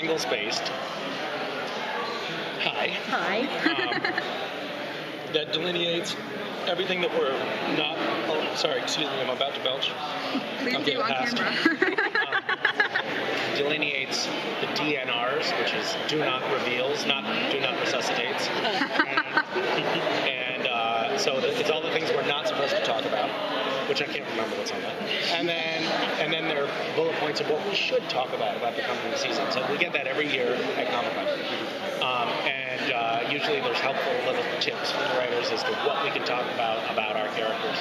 Angle-spaced. Hi. Hi. That delineates everything that we're not. Oh, sorry, excuse me, I'm about to belch. Please do on camera. Delineates the DNRs, which is do not reveals, not do not resuscitates. So it's all the things we're not supposed to talk about, which I can't remember what's on that. And then there are bullet points of what we should talk about the coming season. So we get that every year at Comic-Con. Usually there's helpful little tips from the writers as to what we can talk about our characters.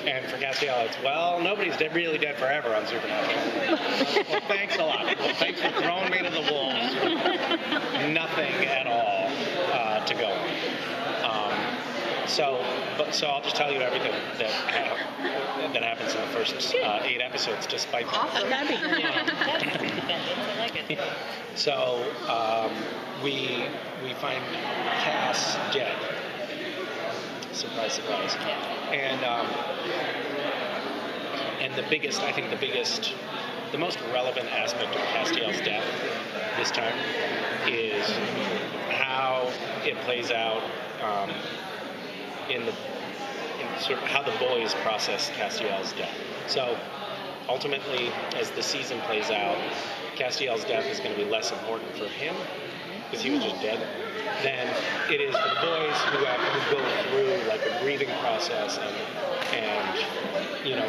And for Castiel, it's, well, nobody's really dead forever on Supernatural. Well, thanks a lot. Well, thanks for throwing me to the wolves with nothing at all to go on. So I'll just tell you everything that happens in the first 8 episodes, despite that. Awesome. That'd be great. I like it. So we find Cass dead. Surprise, surprise. And the most relevant aspect of Castiel's death this time is how it plays out in sort of how the boys process Castiel's death. So ultimately, as the season plays out, Castiel's death is going to be less important for him because he was just dead than it is for the boys who go through like a grieving process and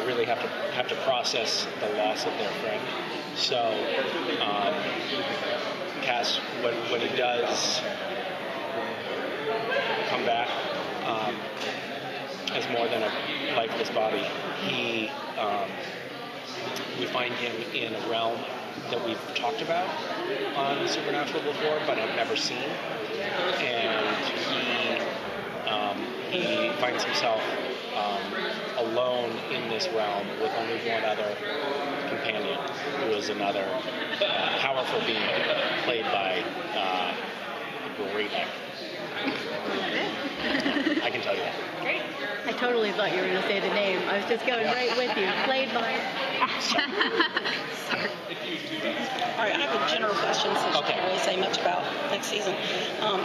really have to process the loss of their friend. So Cass, when he does come back as more than a lifeless body, we find him in a realm that we've talked about on Supernatural before, but have never seen. And he finds himself alone in this realm with only one other companion, who is another powerful being played by a great actor. I can tell you that. Great. I totally thought you were going to say the name. I was just going right with you. Played by. Sorry. All right, I have a general question since you can't really say much about next season. I'm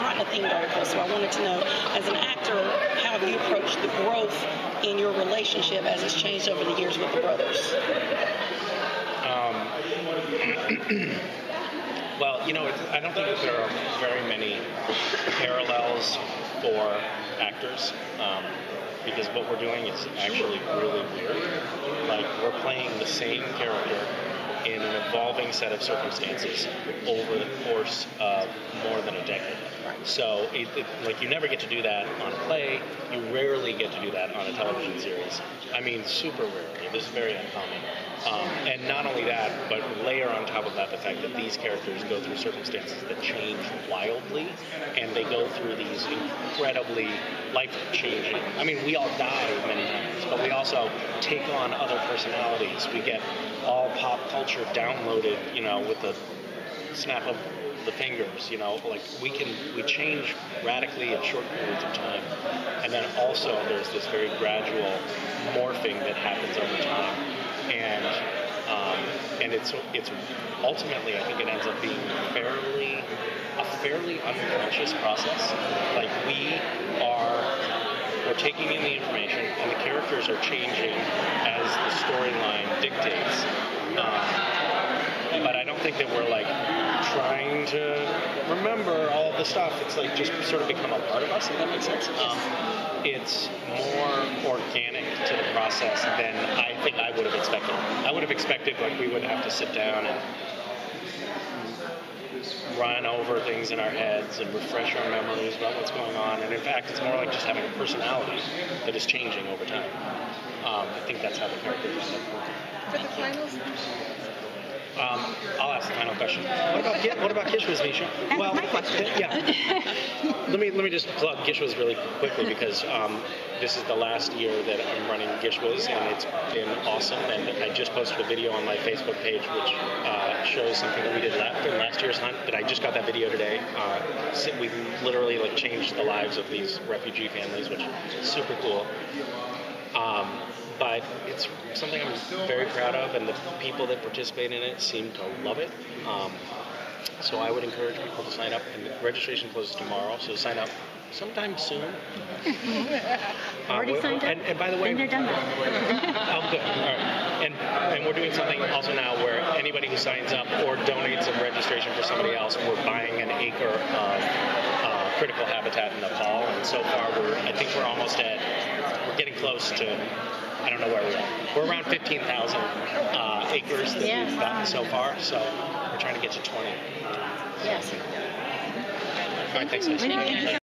writing a themed article, so I wanted to know, as an actor, how have you approached the growth in your relationship as it's changed over the years with the brothers? Well, I don't think that there are very many parallels for actors, because what we're doing is actually really weird. Like, we're playing the same character in an evolving set of circumstances over the course of more than a decade. So, you never get to do that on a play. You rarely get to do that on a television series. I mean, super rarely. This is very uncommon. And not only that, but layer on top of that the fact that these characters go through circumstances that change wildly, and they go through these incredibly life-changing. I mean, we all die many times, but we also take on other personalities. We get all pop culture downloaded, with the snap of the fingers, like we change radically in short periods of time. And then also there's this very gradual morphing that happens over time. And it's ultimately, I think it ends up being a fairly unconscious process. Like we're taking in the information, and the characters are changing as the storyline dictates. But I don't think that we're like trying to remember all of the stuff. It's like just sort of become a part of us, if that makes sense. It's more organic to the process than I think I would have expected. I would have expected like we would have to sit down and run over things in our heads and refresh our memories about what's going on. And in fact, it's more like just having a personality that is changing over time. I think that's how the characters end up working. For the finals? I'll ask the final question. What about Gishwas, Misha? That's my question. Yeah. Let me just plug Gishwas really quickly because this is the last year that I'm running Gishwas, and it's been awesome. And I just posted a video on my Facebook page which shows something that we did in last year's hunt. That I just got that video today. We literally changed the lives of these refugee families, which is super cool. but it's something I'm very proud of, and the people that participate in it seem to love it. So I would encourage people to sign up, and the registration closes tomorrow, so sign up sometime soon. Already signed up? And by the way, Then they're done now. oh, good. All right. And we're doing something also now where anybody who signs up or donates some registration for somebody else, we're buying an acre of critical habitat in Nepal. And so far, I think we're almost we're getting close to, I don't know where we are. We're around 15,000 acres that we've gotten so far. So we're trying to get to 20. Yes. All right, thanks, guys.